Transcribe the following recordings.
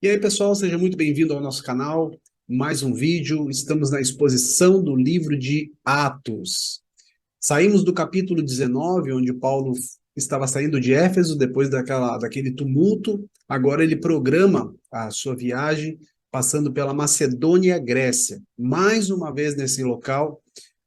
E aí, pessoal, seja muito bem-vindo ao nosso canal. Mais um vídeo. Estamos na exposição do livro de Atos. Saímos do capítulo 19, onde Paulo estava saindo de Éfeso depois daquele tumulto. Agora ele programa a sua viagem, passando pela Macedônia e a Grécia. Mais uma vez nesse local,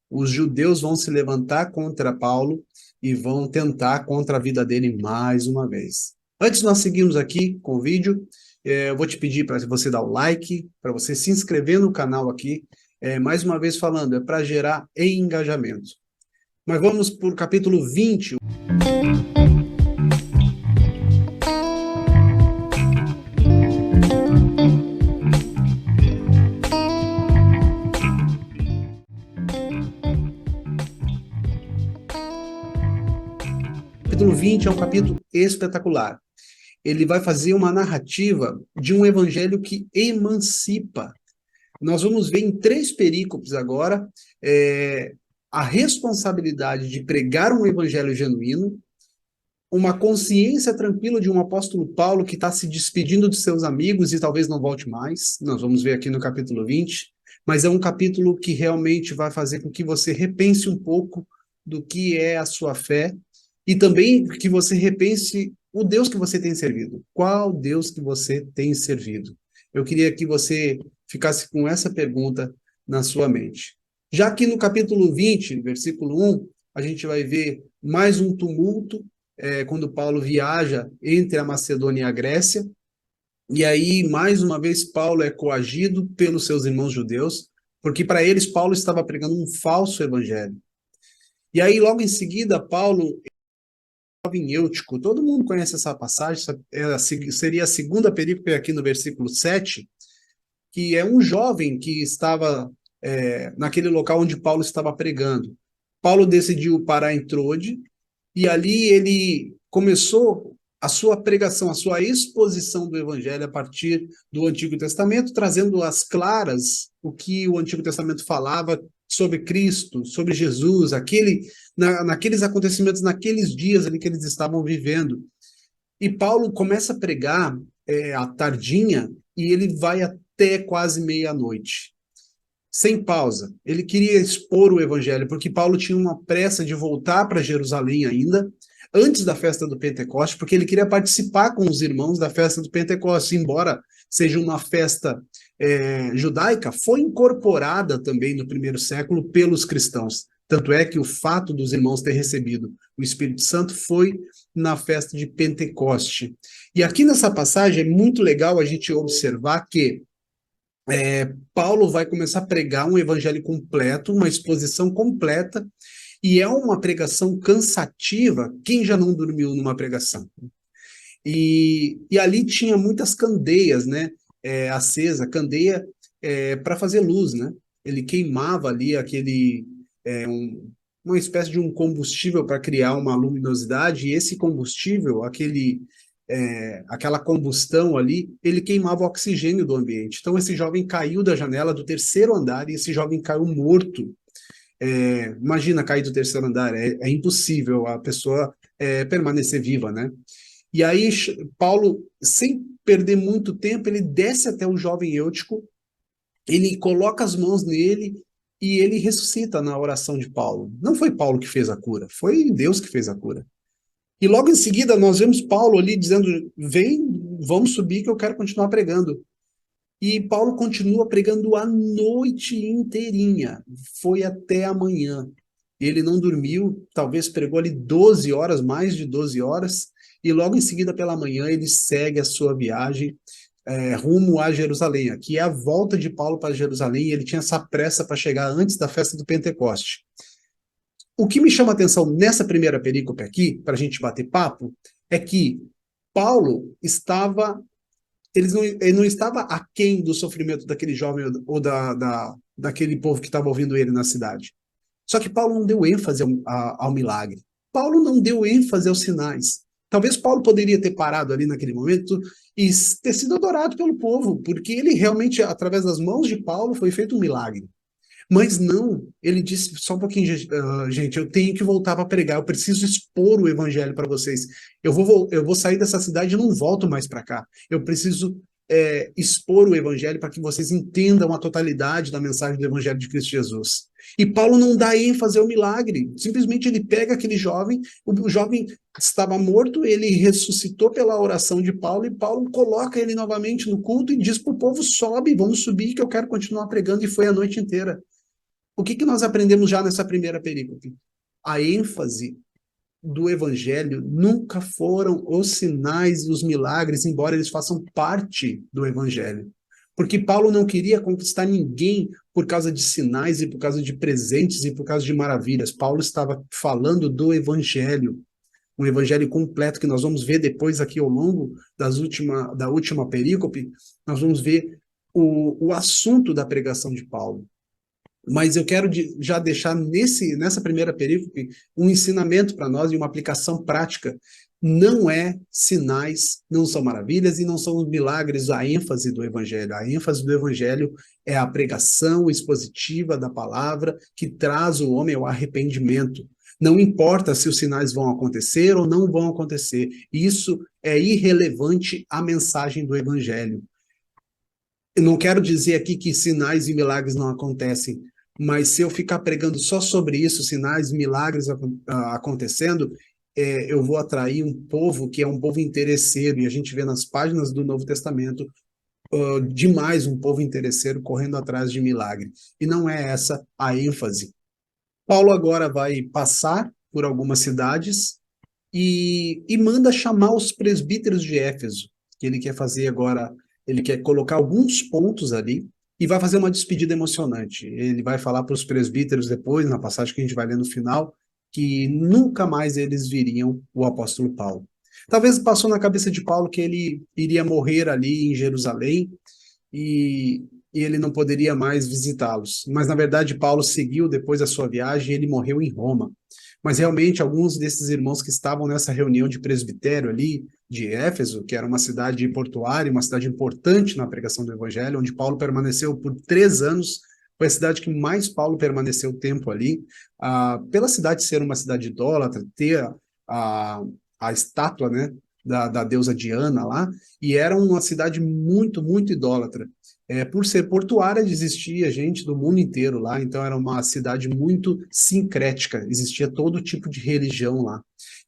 os judeus vão se levantar contra Paulo e vão tentar contra a vida dele mais uma vez. Antes de nós seguirmos aqui com o vídeo, eu vou te pedir para você dar o like, para você se inscrever no canal aqui. Mais uma vez falando, é para gerar engajamento. Mas vamos para o capítulo 20. O capítulo 20 é um capítulo espetacular. Ele vai fazer uma narrativa de um evangelho que emancipa. Nós vamos ver em 3 perícopes agora a responsabilidade de pregar um evangelho genuíno, uma consciência tranquila de um apóstolo Paulo que está se despedindo de seus amigos e talvez não volte mais. Nós vamos ver aqui no capítulo 20, mas é um capítulo que realmente vai fazer com que você repense um pouco do que é a sua fé e também que você repense o Deus que você tem servido. Qual Deus que você tem servido? Eu queria que você ficasse com essa pergunta na sua mente. Já que no capítulo 20, versículo 1, a gente vai ver mais um tumulto, quando Paulo viaja entre a Macedônia e a Grécia, e aí, mais uma vez, Paulo é coagido pelos seus irmãos judeus, porque para eles Paulo estava pregando um falso evangelho. E aí, logo em seguida, Paulo jovem Eutico. Todo mundo conhece essa passagem, seria a segunda perícope aqui no versículo 7, que é um jovem que estava naquele local onde Paulo estava pregando. Paulo decidiu parar em Trode, e ali ele começou a sua pregação, a sua exposição do Evangelho a partir do Antigo Testamento, trazendo às claras o que o Antigo Testamento falava sobre Cristo, sobre Jesus, naqueles acontecimentos, naqueles dias ali que eles estavam vivendo. E Paulo começa a pregar à tardinha e ele vai até quase meia-noite, sem pausa. Ele queria expor o evangelho, porque Paulo tinha uma pressa de voltar para Jerusalém ainda, antes da festa do Pentecoste, porque ele queria participar com os irmãos da festa do Pentecoste, embora seja uma festa judaica, foi incorporada também no primeiro século pelos cristãos. Tanto é que o fato dos irmãos ter recebido o Espírito Santo foi na festa de Pentecoste. E aqui nessa passagem é muito legal a gente observar que Paulo vai começar a pregar um evangelho completo, uma exposição completa, e é uma pregação cansativa. Quem já não dormiu numa pregação? E ali tinha muitas candeias, né? Acesa, candeia para fazer luz, né? Ele queimava ali uma espécie de um combustível para criar uma luminosidade, e esse combustível, aquela combustão ali, ele queimava o oxigênio do ambiente. Então esse jovem caiu da janela do terceiro andar e esse jovem caiu morto. Imagina cair do terceiro andar, é impossível a pessoa permanecer viva, né? E aí Paulo, sem perder muito tempo, ele desce até o jovem Eutico, ele coloca as mãos nele e ele ressuscita na oração de Paulo. Não foi Paulo que fez a cura, foi Deus que fez a cura. E logo em seguida nós vemos Paulo ali dizendo: vem, vamos subir que eu quero continuar pregando. E Paulo continua pregando a noite inteirinha, foi até amanhã. Ele não dormiu, talvez pregou ali 12 horas, mais de 12 horas, e logo em seguida pela manhã ele segue a sua viagem rumo a Jerusalém. Aqui é a volta de Paulo para Jerusalém, e ele tinha essa pressa para chegar antes da festa do Pentecoste. O que me chama a atenção nessa primeira perícope aqui, para a gente bater papo, é que Paulo estava, ele não estava aquém do sofrimento daquele jovem ou daquele povo que estava ouvindo ele na cidade. Só que Paulo não deu ênfase ao milagre. Paulo não deu ênfase aos sinais. Talvez Paulo poderia ter parado ali naquele momento e ter sido adorado pelo povo, porque ele realmente, através das mãos de Paulo, foi feito um milagre. Mas não, ele disse, só um pouquinho, gente, eu tenho que voltar para pregar, eu preciso expor o evangelho para vocês. Eu vou sair dessa cidade e não volto mais para cá. Eu preciso expor o evangelho para que vocês entendam a totalidade da mensagem do evangelho de Cristo Jesus. E Paulo não dá ênfase ao milagre, simplesmente ele pega aquele jovem, o jovem estava morto, ele ressuscitou pela oração de Paulo, e Paulo coloca ele novamente no culto e diz para o povo, sobe, vamos subir que eu quero continuar pregando, e foi a noite inteira. O que nós aprendemos já nessa primeira perícope? A ênfase do evangelho nunca foram os sinais e os milagres, embora eles façam parte do evangelho. Porque Paulo não queria conquistar ninguém por causa de sinais e por causa de presentes e por causa de maravilhas. Paulo estava falando do evangelho, um evangelho completo que nós vamos ver depois aqui ao longo da última perícope, nós vamos ver o assunto da pregação de Paulo. Mas eu quero já deixar nessa primeira perícope um ensinamento para nós e uma aplicação prática. Não é sinais, não são maravilhas e não são os milagres a ênfase do evangelho. A ênfase do evangelho é a pregação expositiva da palavra que traz o homem ao arrependimento. Não importa se os sinais vão acontecer ou não vão acontecer. Isso é irrelevante à mensagem do evangelho. Eu não quero dizer aqui que sinais e milagres não acontecem, mas se eu ficar pregando só sobre isso, sinais e milagres acontecendo, eu vou atrair um povo que é um povo interesseiro, e a gente vê nas páginas do Novo Testamento demais um povo interesseiro correndo atrás de milagre. E não é essa a ênfase. Paulo agora vai passar por algumas cidades e manda chamar os presbíteros de Éfeso, que ele quer fazer agora, ele quer colocar alguns pontos ali e vai fazer uma despedida emocionante. Ele vai falar para os presbíteros depois, na passagem que a gente vai ler no final, que nunca mais eles viriam o apóstolo Paulo. Talvez passou na cabeça de Paulo que ele iria morrer ali em Jerusalém e ele não poderia mais visitá-los. Mas, na verdade, Paulo seguiu depois da sua viagem e ele morreu em Roma. Mas, realmente, alguns desses irmãos que estavam nessa reunião de presbitério ali, de Éfeso, que era uma cidade portuária, uma cidade importante na pregação do evangelho, onde Paulo permaneceu por 3 anos, foi a cidade que mais Paulo permaneceu tempo ali, pela cidade ser uma cidade idólatra, ter a estátua, né, da deusa Diana lá, e era uma cidade muito, muito idólatra. Por ser portuária, existia gente do mundo inteiro lá, então era uma cidade muito sincrética, existia todo tipo de religião lá.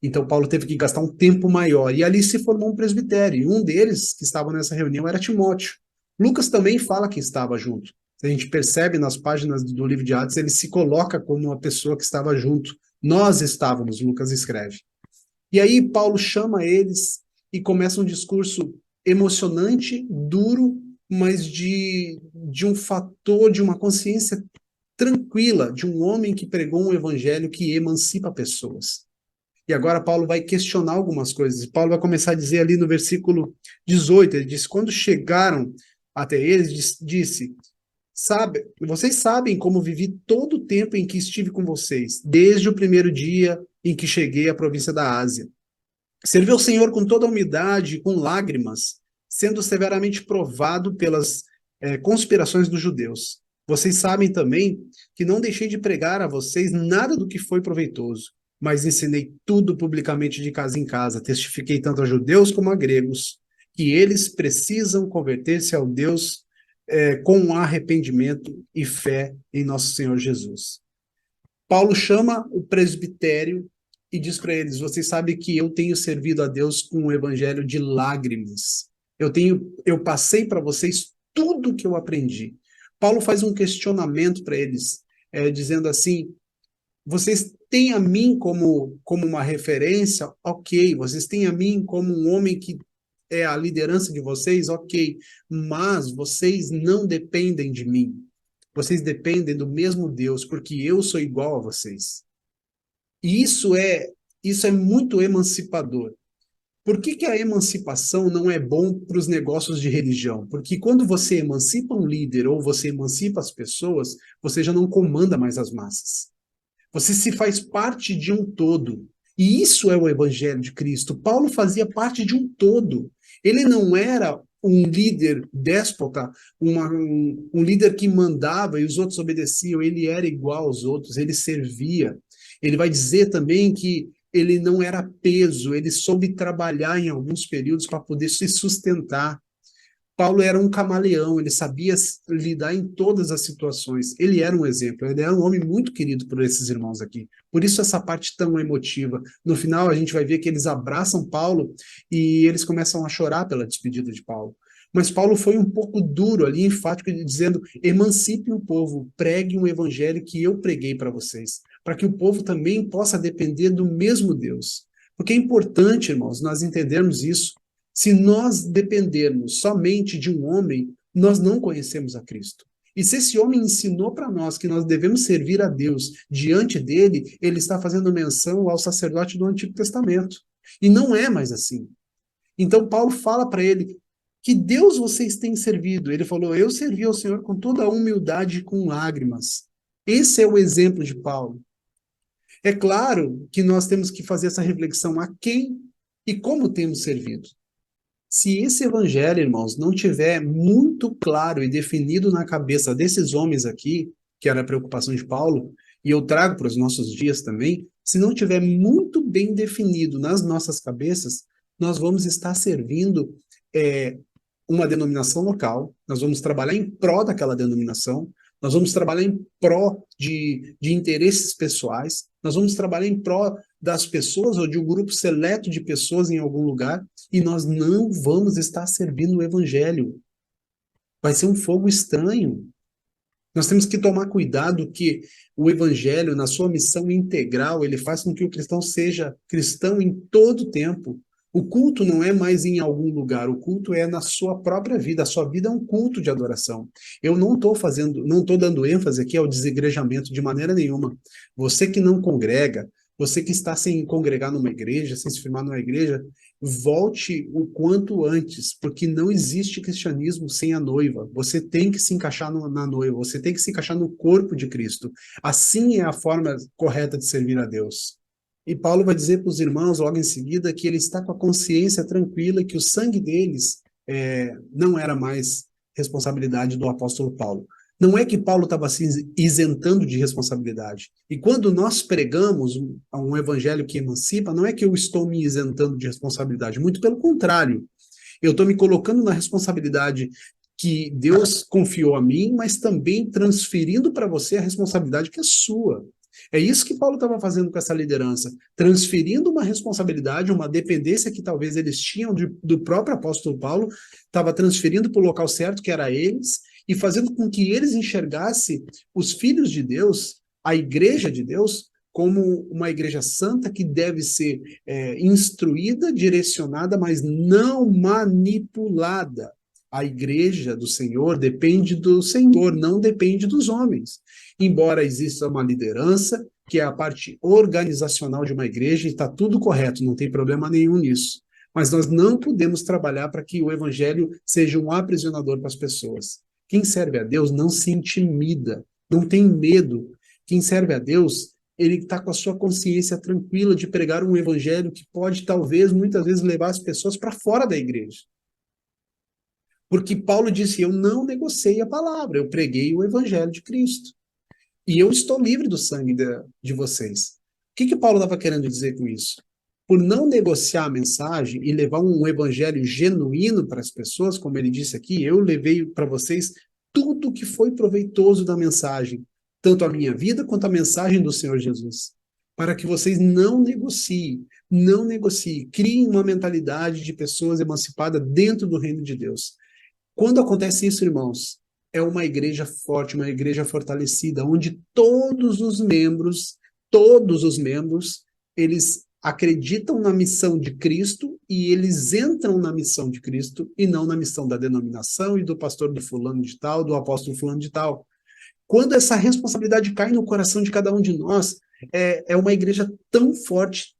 Então Paulo teve que gastar um tempo maior, e ali se formou um presbitério, e um deles que estava nessa reunião era Timóteo. Lucas também fala que estava junto. A gente percebe nas páginas do livro de Atos, ele se coloca como uma pessoa que estava junto. Nós estávamos, Lucas escreve. E aí Paulo chama eles e começa um discurso emocionante, duro, mas de um fator, de uma consciência tranquila, de um homem que pregou um evangelho que emancipa pessoas. E agora Paulo vai questionar algumas coisas. Paulo vai começar a dizer ali no versículo 18, ele diz, quando chegaram até eles, disse, vocês sabem como vivi todo o tempo em que estive com vocês, desde o primeiro dia em que cheguei à província da Ásia. Servi ao Senhor com toda a humildade, com lágrimas, sendo severamente provado pelas conspirações dos judeus. Vocês sabem também que não deixei de pregar a vocês nada do que foi proveitoso, mas ensinei tudo publicamente de casa em casa. Testifiquei tanto a judeus como a gregos que eles precisam converter-se ao Deus com arrependimento e fé em nosso Senhor Jesus. Paulo chama o presbitério e diz para eles, vocês sabem que eu tenho servido a Deus com um evangelho de lágrimas. Eu passei para vocês tudo o que eu aprendi. Paulo faz um questionamento para eles, dizendo assim, vocês têm a mim como uma referência? Ok. Vocês têm a mim como um homem que é a liderança de vocês? Ok. Mas vocês não dependem de mim. Vocês dependem do mesmo Deus, porque eu sou igual a vocês. E isso é muito emancipador. Por que a emancipação não é bom para os negócios de religião? Porque quando você emancipa um líder ou você emancipa as pessoas, você já não comanda mais as massas. Você se faz parte de um todo. E isso é o evangelho de Cristo. Paulo fazia parte de um todo. Ele não era um líder déspota, um líder que mandava e os outros obedeciam, ele era igual aos outros, ele servia. Ele vai dizer também que ele não era peso, ele soube trabalhar em alguns períodos para poder se sustentar. Paulo era um camaleão, ele sabia lidar em todas as situações. Ele era um exemplo, ele era um homem muito querido por esses irmãos aqui. Por isso essa parte tão emotiva. No final a gente vai ver que eles abraçam Paulo e eles começam a chorar pela despedida de Paulo. Mas Paulo foi um pouco duro ali, enfático, dizendo: emancipe o povo, pregue um evangelho que eu preguei para vocês, para que o povo também possa depender do mesmo Deus. Porque é importante, irmãos, nós entendermos isso. Se nós dependermos somente de um homem, nós não conhecemos a Cristo. E se esse homem ensinou para nós que nós devemos servir a Deus diante dele, ele está fazendo menção ao sacerdote do Antigo Testamento. E não é mais assim. Então Paulo fala para ele: que Deus vocês têm servido? Ele falou: eu servi ao Senhor com toda a humildade e com lágrimas. Esse é o exemplo de Paulo. É claro que nós temos que fazer essa reflexão: a quem e como temos servido. Se esse evangelho, irmãos, não tiver muito claro e definido na cabeça desses homens aqui, que era a preocupação de Paulo, e eu trago para os nossos dias também, se não tiver muito bem definido nas nossas cabeças, nós vamos estar servindo uma denominação local, nós vamos trabalhar em pró daquela denominação, nós vamos trabalhar em pró de interesses pessoais, nós vamos trabalhar em pró das pessoas ou de um grupo seleto de pessoas em algum lugar, e nós não vamos estar servindo o evangelho. Vai ser um fogo estranho. Nós temos que tomar cuidado que o evangelho, na sua missão integral, ele faz com que o cristão seja cristão em todo o tempo. O culto não é mais em algum lugar, o culto é na sua própria vida. A sua vida é um culto de adoração. Eu não estou dando ênfase aqui ao desigrejamento de maneira nenhuma. Você que não congrega, você que está sem congregar numa igreja, sem se firmar numa igreja, volte o quanto antes, porque não existe cristianismo sem a noiva. Você tem que se encaixar na noiva, você tem que se encaixar no corpo de Cristo. Assim é a forma correta de servir a Deus. E Paulo vai dizer para os irmãos, logo em seguida, que ele está com a consciência tranquila, que o sangue deles não era mais responsabilidade do apóstolo Paulo. Não é que Paulo estava se isentando de responsabilidade. E quando nós pregamos um evangelho que emancipa, não é que eu estou me isentando de responsabilidade, muito pelo contrário. Eu estou me colocando na responsabilidade que Deus confiou a mim, mas também transferindo para você a responsabilidade que é sua. É isso que Paulo estava fazendo com essa liderança, transferindo uma responsabilidade, uma dependência que talvez eles tinham do próprio apóstolo Paulo, estava transferindo para o local certo, que era eles, e fazendo com que eles enxergassem os filhos de Deus, a igreja de Deus, como uma igreja santa que deve ser instruída, direcionada, mas não manipulada. A igreja do Senhor depende do Senhor, não depende dos homens. Embora exista uma liderança, que é a parte organizacional de uma igreja, e está tudo correto, não tem problema nenhum nisso. Mas nós não podemos trabalhar para que o evangelho seja um aprisionador para as pessoas. Quem serve a Deus não se intimida, não tem medo. Quem serve a Deus, ele está com a sua consciência tranquila de pregar um evangelho que pode, talvez, muitas vezes, levar as pessoas para fora da igreja. Porque Paulo disse: eu não negociei a palavra, eu preguei o evangelho de Cristo. E eu estou livre do sangue de vocês. O que Paulo estava querendo dizer com isso? Por não negociar a mensagem e levar um evangelho genuíno para as pessoas, como ele disse aqui, eu levei para vocês tudo que foi proveitoso da mensagem, tanto a minha vida quanto a mensagem do Senhor Jesus, para que vocês não negociem, criem uma mentalidade de pessoas emancipadas dentro do reino de Deus. Quando acontece isso, irmãos, é uma igreja forte, uma igreja fortalecida, onde todos os membros, eles acreditam na missão de Cristo e eles entram na missão de Cristo e não na missão da denominação e do pastor do fulano de tal, do apóstolo fulano de tal. Quando essa responsabilidade cai no coração de cada um de nós, é uma igreja tão forte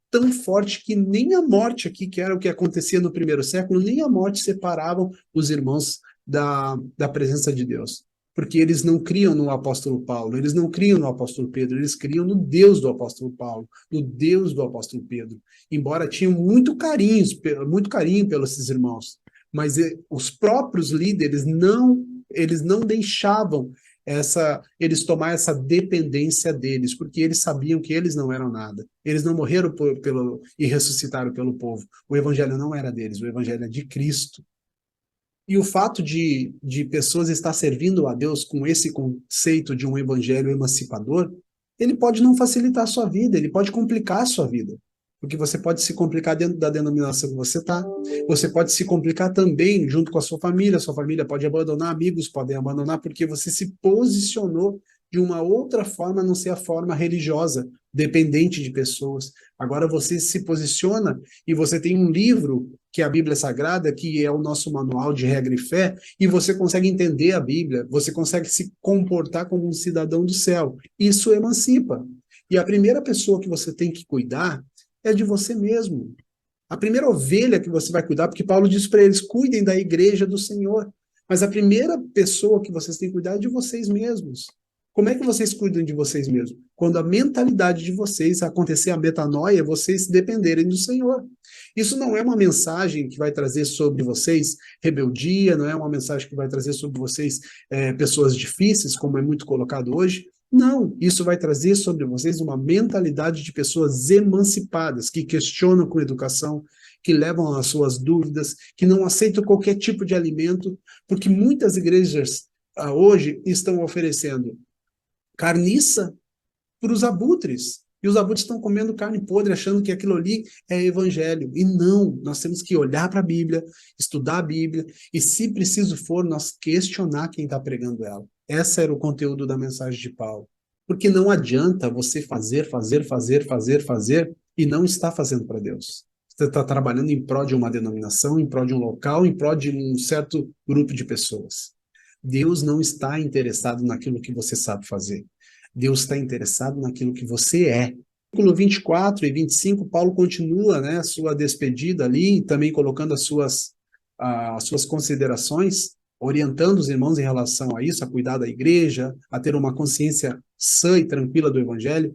que nem a morte aqui, que era o que acontecia no primeiro século, nem a morte separavam os irmãos da presença de Deus. Porque eles não criam no apóstolo Paulo, eles não criam no apóstolo Pedro, eles criam no Deus do apóstolo Paulo, no Deus do apóstolo Pedro. Embora tinham muito carinho pelos esses irmãos. mas os próprios líderes eles não deixavam eles tomar essa dependência deles, porque eles sabiam que eles não eram nada. Eles não morreram e ressuscitaram pelo povo. O evangelho não era deles, o evangelho é de Cristo. E o fato de pessoas estar servindo a Deus com esse conceito de um evangelho emancipador, ele pode não facilitar a sua vida, ele pode complicar a sua vida. Porque você pode se complicar dentro da denominação que você está, você pode se complicar também junto com a sua família pode abandonar, amigos podem abandonar, porque você se posicionou de uma outra forma, a não ser a forma religiosa, dependente de pessoas. Agora você se posiciona e você tem um livro que é a Bíblia Sagrada, que é o nosso manual de regra e fé, e você consegue entender a Bíblia, você consegue se comportar como um cidadão do céu. Isso emancipa. E a primeira pessoa que você tem que cuidar é de você mesmo. A primeira ovelha que você vai cuidar, porque Paulo diz para eles, cuidem da igreja do Senhor. Mas a primeira pessoa que vocês têm que cuidar é de vocês mesmos. Como é que vocês cuidam de vocês mesmos? Quando a mentalidade de vocês acontecer a metanoia, vocês dependerem do Senhor. Isso não é uma mensagem que vai trazer sobre vocês rebeldia, não é uma mensagem que vai trazer sobre vocês pessoas difíceis, como é muito colocado hoje. Não, isso vai trazer sobre vocês uma mentalidade de pessoas emancipadas, que questionam com educação, que levam as suas dúvidas, que não aceitam qualquer tipo de alimento, porque muitas igrejas hoje estão oferecendo carniça para os abutres. E os abutres estão comendo carne podre, achando que aquilo ali é evangelho. E não, nós temos que olhar para a Bíblia, estudar a Bíblia, e se preciso for, nós questionar quem está pregando ela. Esse era o conteúdo da mensagem de Paulo. Porque não adianta você fazer, e não estar fazendo para Deus. Você está trabalhando em prol de uma denominação, em prol de um local, em prol de um certo grupo de pessoas. Deus não está interessado naquilo que você sabe fazer. Deus está interessado naquilo que você é. Versículo 24 e 25, Paulo continua, né, a sua despedida ali, também colocando as suas considerações, orientando os irmãos em relação a isso, a cuidar da igreja, a ter uma consciência sã e tranquila do evangelho,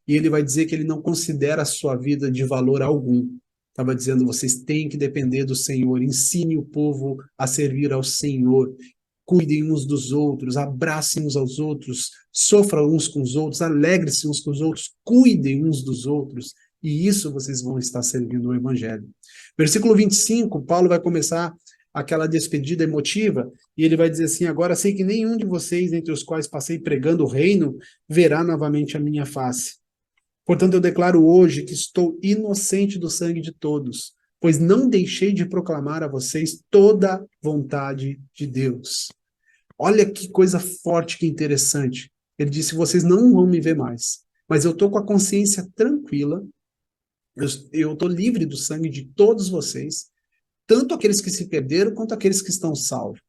e ele vai dizer que ele não considera a sua vida de valor algum. Estava dizendo, vocês têm que depender do Senhor, ensine o povo a servir ao Senhor, cuidem uns dos outros, abracem uns aos outros, sofram uns com os outros, alegrem-se uns com os outros, cuidem uns dos outros, e isso vocês vão estar servindo o Evangelho. Versículo 25, Paulo vai começar aquela despedida emotiva, e ele vai dizer assim, agora sei que nenhum de vocês, entre os quais passei pregando o reino, verá novamente a minha face. Portanto, eu declaro hoje que estou inocente do sangue de todos, pois não deixei de proclamar a vocês toda a vontade de Deus. Olha que coisa forte, que interessante. Ele disse, vocês não vão me ver mais, mas eu estou com a consciência tranquila, eu estou livre do sangue de todos vocês, tanto aqueles que se perderam, quanto aqueles que estão salvos.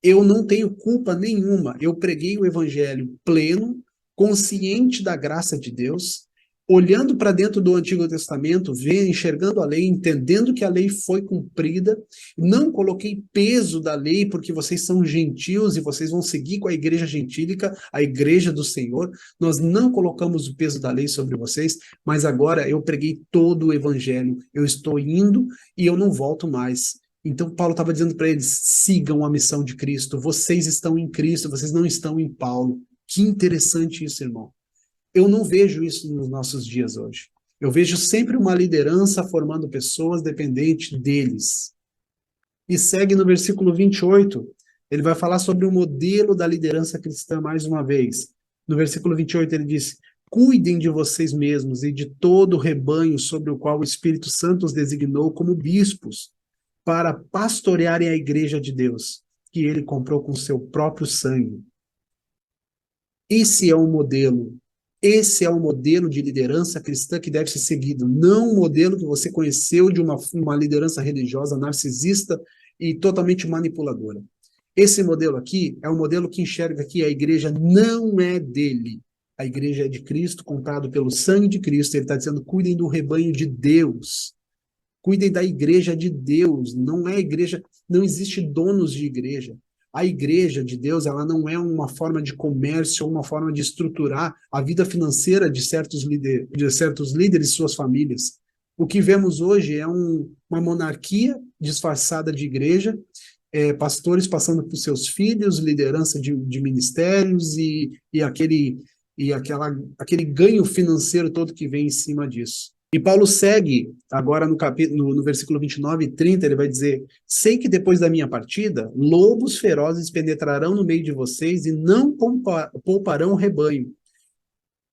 Eu não tenho culpa nenhuma, eu preguei o evangelho pleno, consciente da graça de Deus, olhando para dentro do Antigo Testamento, vendo, enxergando a lei, entendendo que a lei foi cumprida, não coloquei peso da lei porque vocês são gentios e vocês vão seguir com a igreja gentílica, a igreja do Senhor. Nós não colocamos o peso da lei sobre vocês, mas agora eu preguei todo o evangelho, eu estou indo e eu não volto mais. Então Paulo estava dizendo para eles, sigam a missão de Cristo, vocês estão em Cristo, vocês não estão em Paulo. Que interessante isso, irmão. Eu não vejo isso nos nossos dias hoje. Eu vejo sempre uma liderança formando pessoas dependentes deles. E segue no versículo 28, ele vai falar sobre o modelo da liderança cristã mais uma vez. No versículo 28 ele diz, cuidem de vocês mesmos e de todo o rebanho sobre o qual o Espírito Santo os designou como bispos, para pastorearem a igreja de Deus, que ele comprou com seu próprio sangue. Esse é o modelo de liderança cristã que deve ser seguido, não o modelo que você conheceu de uma liderança religiosa narcisista e totalmente manipuladora. Esse modelo aqui é um modelo que enxerga que a igreja não é dele. A igreja é de Cristo, comprado pelo sangue de Cristo. Ele está dizendo, cuidem do rebanho de Deus. Cuidem da igreja de Deus. Não é igreja, não existe donos de igreja. A igreja de Deus, ela não é uma forma de comércio, uma forma de estruturar a vida financeira de certos líderes e suas famílias. O que vemos hoje é uma monarquia disfarçada de igreja, pastores passando por seus filhos, liderança de ministérios aquele ganho financeiro todo que vem em cima disso. E Paulo segue, agora no versículo 29 e 30, ele vai dizer: sei que depois da minha partida, lobos ferozes penetrarão no meio de vocês e não pouparão o rebanho.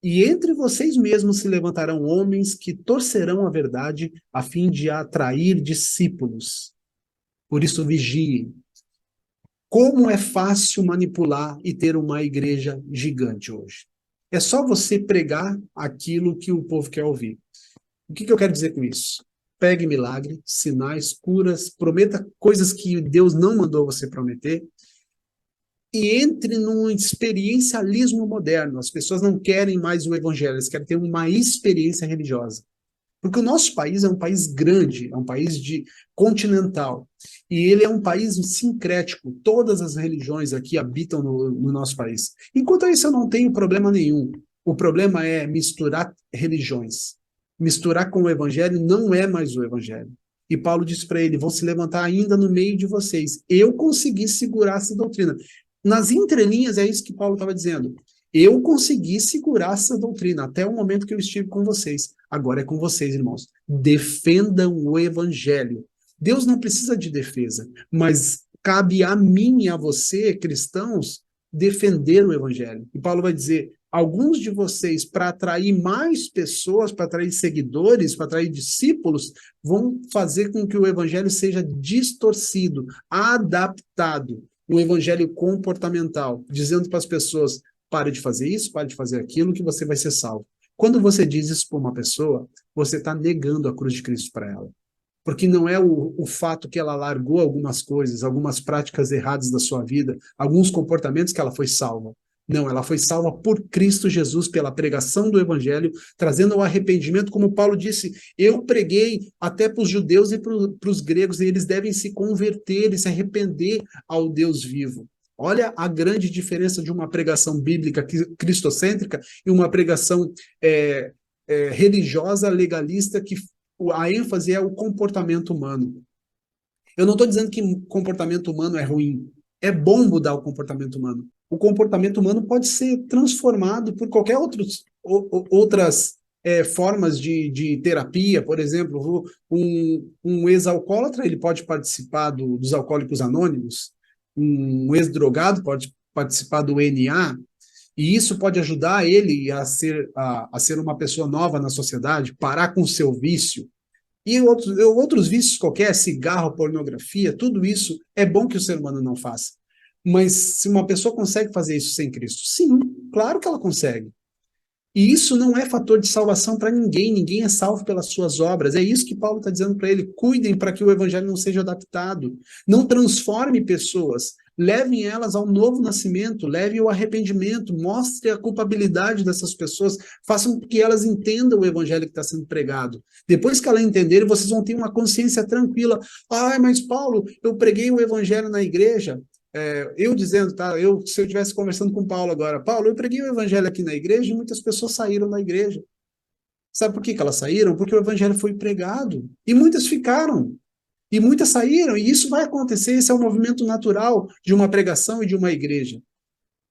E entre vocês mesmos se levantarão homens que torcerão a verdade a fim de atrair discípulos. Por isso, vigiem. Como é fácil manipular e ter uma igreja gigante hoje. É só você pregar aquilo que o povo quer ouvir. O que eu quero dizer com isso? Pegue milagre, sinais, curas, prometa coisas que Deus não mandou você prometer e entre num experiencialismo moderno. As pessoas não querem mais o evangelho, elas querem ter uma experiência religiosa. Porque o nosso país é um país grande, é um país continental. E ele é um país sincrético. Todas as religiões aqui habitam no nosso país. Enquanto isso, eu não tenho problema nenhum. O problema é misturar religiões. Misturar com o evangelho não é mais o evangelho. E Paulo disse para ele: vão se levantar ainda no meio de vocês. Eu consegui segurar essa doutrina. Nas entrelinhas, é isso que Paulo estava dizendo. Eu consegui segurar essa doutrina até o momento que eu estive com vocês. Agora é com vocês, irmãos. Defendam o evangelho. Deus não precisa de defesa, mas cabe a mim e a você, cristãos, defender o evangelho. E Paulo vai dizer: alguns de vocês, para atrair mais pessoas, para atrair seguidores, para atrair discípulos, vão fazer com que o evangelho seja distorcido, adaptado. Um evangelho comportamental, dizendo para as pessoas: pare de fazer isso, pare de fazer aquilo, que você vai ser salvo. Quando você diz isso para uma pessoa, você está negando a cruz de Cristo para ela. Porque não é o fato que ela largou algumas coisas, algumas práticas erradas da sua vida, alguns comportamentos que ela foi salva. Não, ela foi salva por Cristo Jesus, pela pregação do evangelho, trazendo o arrependimento, como Paulo disse: eu preguei até para os judeus e para os gregos, e eles devem se converter e se arrepender ao Deus vivo. Olha a grande diferença de uma pregação bíblica cristocêntrica e uma pregação religiosa, legalista, que a ênfase é o comportamento humano. Eu não estou dizendo que comportamento humano é ruim. É bom mudar o comportamento humano. O comportamento humano pode ser transformado por qualquer outras formas de terapia. Por exemplo, um ex-alcoólatra, ele pode participar dos Alcoólicos Anônimos. Um ex-drogado pode participar do NA, e isso pode ajudar ele a ser uma pessoa nova na sociedade, parar com o seu vício. E outros vícios qualquer, cigarro, pornografia, tudo isso é bom que o ser humano não faça. Mas se uma pessoa consegue fazer isso sem Cristo? Sim, claro que ela consegue. E isso não é fator de salvação para ninguém, ninguém é salvo pelas suas obras. É isso que Paulo está dizendo para ele: cuidem para que o evangelho não seja adaptado. Não transforme pessoas, levem elas ao novo nascimento, levem o arrependimento, mostre a culpabilidade dessas pessoas, façam que elas entendam o evangelho que está sendo pregado. Depois que elas entenderem, vocês vão ter uma consciência tranquila. Mas Paulo, eu preguei o evangelho na igreja. Eu dizendo, tá? Se eu estivesse conversando com o Paulo agora: Paulo, eu preguei o evangelho aqui na igreja e muitas pessoas saíram da igreja. Sabe por que elas saíram? Porque o evangelho foi pregado. E muitas ficaram. E muitas saíram. E isso vai acontecer. Esse é o movimento natural de uma pregação e de uma igreja.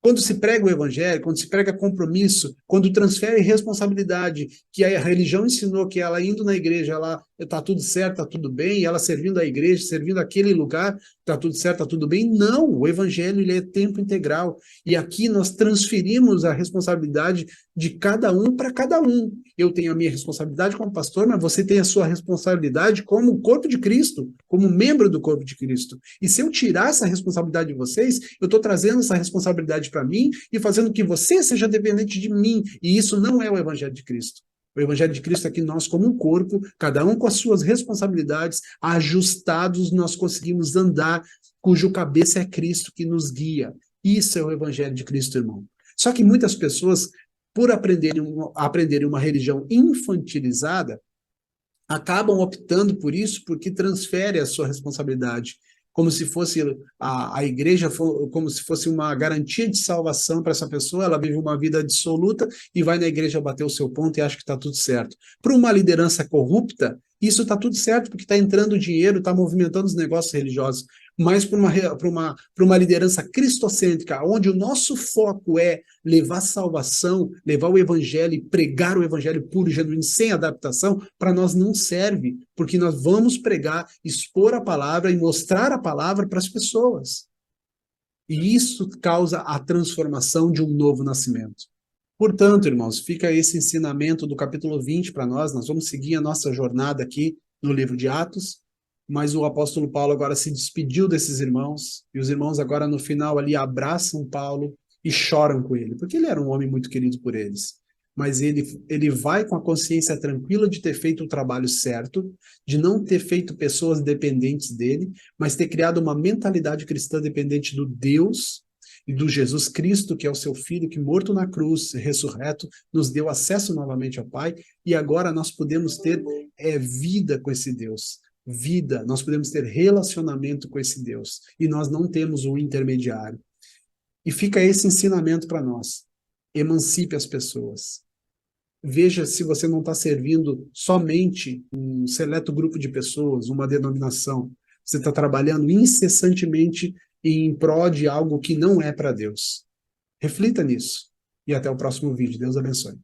Quando se prega o evangelho, quando se prega compromisso, quando transfere responsabilidade, que a religião ensinou que ela indo na igreja, ela está tudo certo, está tudo bem, e ela servindo a igreja, servindo aquele lugar, está tudo certo, está tudo bem. Não, o evangelho ele é tempo integral. E aqui nós transferimos a responsabilidade de cada um para cada um. Eu tenho a minha responsabilidade como pastor, mas você tem a sua responsabilidade como corpo de Cristo, como membro do corpo de Cristo. E se eu tirar essa responsabilidade de vocês, eu estou trazendo essa responsabilidade para mim e fazendo que você seja dependente de mim. E isso não é o evangelho de Cristo. O evangelho de Cristo é que nós, como um corpo, cada um com as suas responsabilidades, ajustados, nós conseguimos andar, cujo cabeça é Cristo que nos guia. Isso é o evangelho de Cristo, irmão. Só que muitas pessoas, por aprenderem uma religião infantilizada, acabam optando por isso porque transfere a sua responsabilidade, como se fosse a igreja, como se fosse uma garantia de salvação para essa pessoa. Ela vive uma vida dissoluta e vai na igreja bater o seu ponto e acha que está tudo certo. Para uma liderança corrupta, Isso está tudo certo, porque está entrando dinheiro, está movimentando os negócios religiosos, mas para uma liderança cristocêntrica, onde o nosso foco é levar salvação, levar o evangelho e pregar o evangelho puro e genuíno, sem adaptação, para nós não serve, porque nós vamos pregar, expor a palavra e mostrar a palavra para as pessoas. E isso causa a transformação de um novo nascimento. Portanto, irmãos, fica esse ensinamento do capítulo 20 para nós. Nós vamos seguir a nossa jornada aqui no livro de Atos, mas o apóstolo Paulo agora se despediu desses irmãos, e os irmãos agora no final ali abraçam Paulo e choram com ele, porque ele era um homem muito querido por eles. Mas ele vai com a consciência tranquila de ter feito o trabalho certo, de não ter feito pessoas dependentes dele, mas ter criado uma mentalidade cristã dependente do Deus e do Jesus Cristo, que é o seu Filho, que morto na cruz, ressurreto, nos deu acesso novamente ao Pai, e agora nós podemos ter vida com esse Deus. Vida, nós podemos ter relacionamento com esse Deus, e nós não temos um intermediário. E fica esse ensinamento para nós. Emancipe as pessoas. Veja se você não está servindo somente um seleto grupo de pessoas, uma denominação. Você está trabalhando incessantemente em prol de algo que não é para Deus. Reflita nisso. E até o próximo vídeo. Deus abençoe.